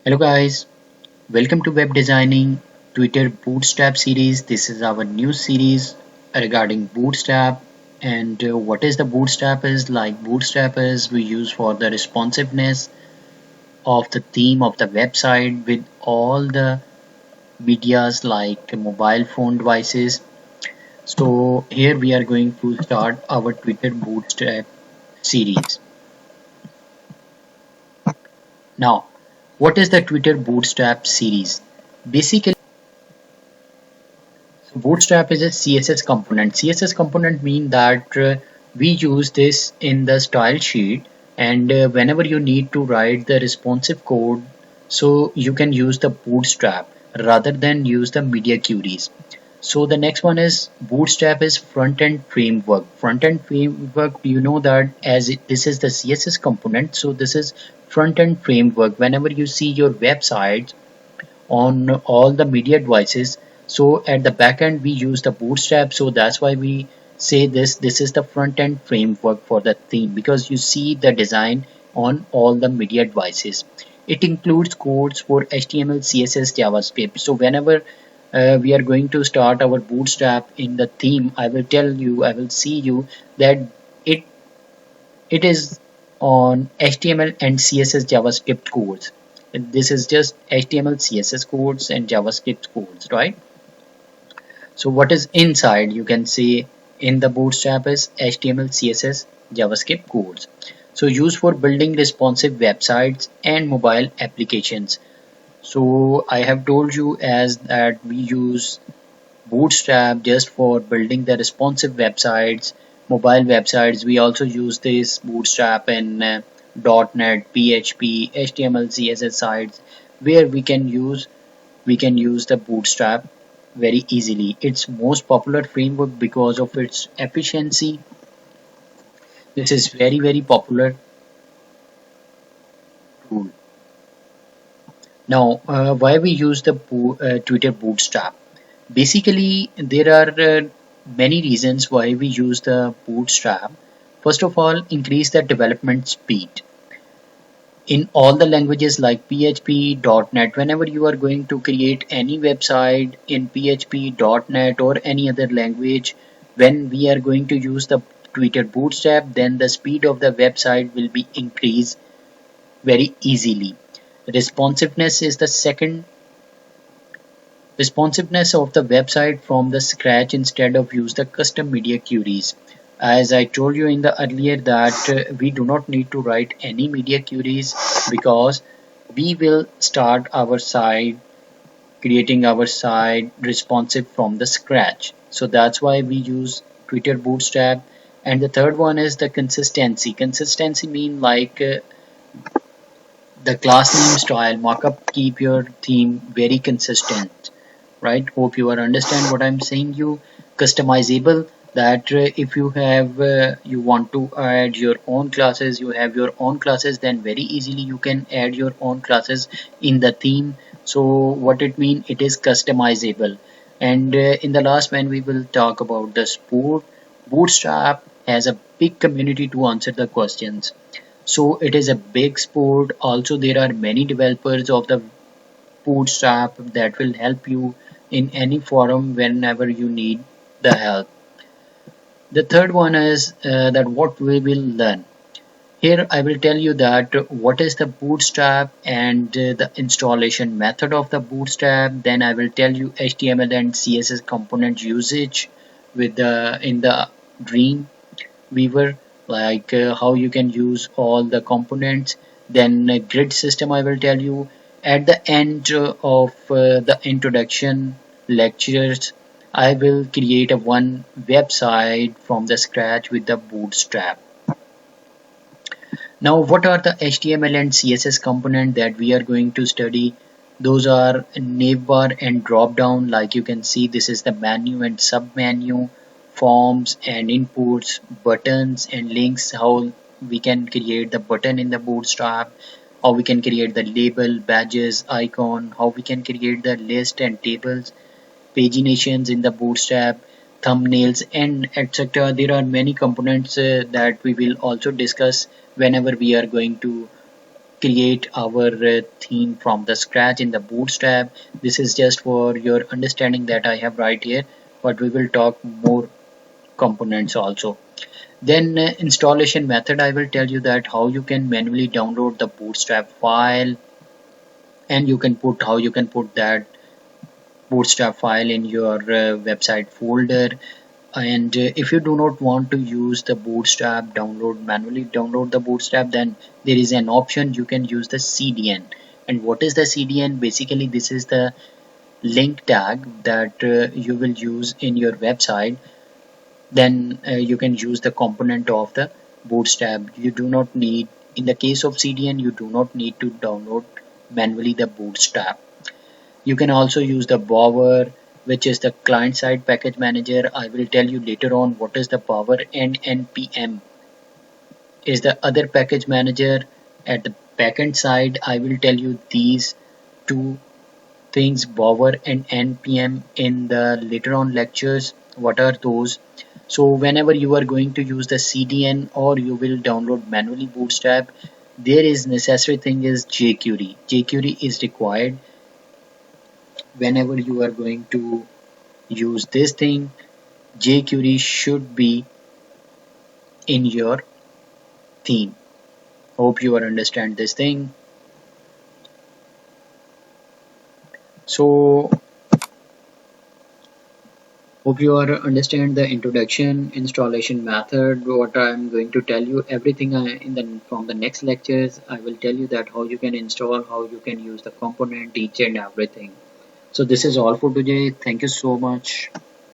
Hello guys, welcome to Web Designing Twitter Bootstrap series. This is our new series regarding Bootstrap and what is the Bootstrap is like. Bootstrap is we use for the responsiveness of the theme of the website with all the medias like mobile phone devices. So here we are going to start our Twitter Bootstrap series. Now, what is the Twitter Bootstrap series? Basically, Bootstrap is a CSS component. CSS component mean that we use this in the style sheet, and whenever you need to write the responsive code, so you can use the Bootstrap rather than use the media queries. So the next one is Bootstrap is front-end framework. Front-end framework, you know that this is the CSS component, so this is front-end framework. Whenever you see your website on all the media devices, so at the back end we use the Bootstrap, so that's why we say this is the front end framework for the theme, because you see the design on all the media devices. It includes codes for HTML, CSS, JavaScript. So whenever we are going to start our Bootstrap in the theme, I will see you that it it is on HTML and CSS JavaScript codes. This is just HTML, CSS codes and JavaScript codes, right? So what is inside, you can see in the Bootstrap is HTML, CSS, JavaScript codes. So used for building responsive websites and mobile applications. So I have told you as that we use Bootstrap just for building the responsive websites, mobile websites. We also use this Bootstrap in .NET, PHP, HTML, CSS sites where we can use the Bootstrap very easily. It's most popular framework because of its efficiency. This is very popular tool. Now, why we use the Twitter Bootstrap? Basically, there are many reasons why we use the Bootstrap. First of all, increase the development speed. In all the languages like PHP, .NET, whenever you are going to create any website in PHP, .NET or any other language, when we are going to use the Twitter Bootstrap, then the speed of the website will be increased very easily. Responsiveness is the second. Responsiveness of the website from the scratch instead of use the custom media queries. As I told you in the earlier that we do not need to write any media queries because we will start our site, creating our site responsive from the scratch. So that's why we use Twitter Bootstrap. And the third one is the consistency. Consistency mean like the class name style markup keep your theme very consistent, right? Hope you are understand what I'm saying. You customizable, that if you have you want to add your own classes, you have your own classes, then very easily you can add your own classes in the theme. So what it mean, it is customizable. And in the last when we will talk about the sport, Bootstrap has a big community to answer the questions. So it is a big sport. Also there are many developers of the Bootstrap that will help you in any forum whenever you need the help. The third one is that what we will learn. Here I will tell you that what is the Bootstrap and the installation method of the Bootstrap. Then I will tell you HTML and CSS component usage with the in the Dream Weaver, like how you can use all the components. Then grid system I will tell you. At the end of the introduction lectures, I will create a one website from the scratch with the Bootstrap. Now what are the HTML and CSS component that we are going to study? Those are navbar and drop down. Like you can see, this is the menu and sub menu, forms and inputs, buttons and links, how we can create the button in the Bootstrap, how we can create the label, badges, icon, how we can create the list and tables, paginations in the Bootstrap, thumbnails and etc. There are many components that we will also discuss whenever we are going to create our theme from the scratch in the Bootstrap. This is just for your understanding that I have right here, but we will talk more components also. Then installation method, I will tell you that how you can manually download the Bootstrap file, and you can put how you can put that Bootstrap file in your website folder. And if you do not want to use the Bootstrap manually download the Bootstrap, then there is an option you can use the CDN. And what is the CDN? Basically, this is the link tag that you will use in your website. Then you can use the component of the Bootstrap. You do not need, in the case of CDN, you do not need to download manually the Bootstrap. You can also use the Bower, which is the client-side package manager. I will tell you later on what is the Bower, and npm is the other package manager. At the backend side, I will tell you these two things, Bower and npm, in the later on lectures. What are those? So whenever you are going to use the CDN or you will download manually Bootstrap, there is necessary thing is jQuery. jQuery is required whenever you are going to use this thing. jQuery should be in your theme. Hope you are understand this thing. So hope you are understand the introduction, installation method, what I am going to tell you, everything from the next lectures. I will tell you that how you can install, how you can use the component, each and everything. So this is all for today. Thank you so much.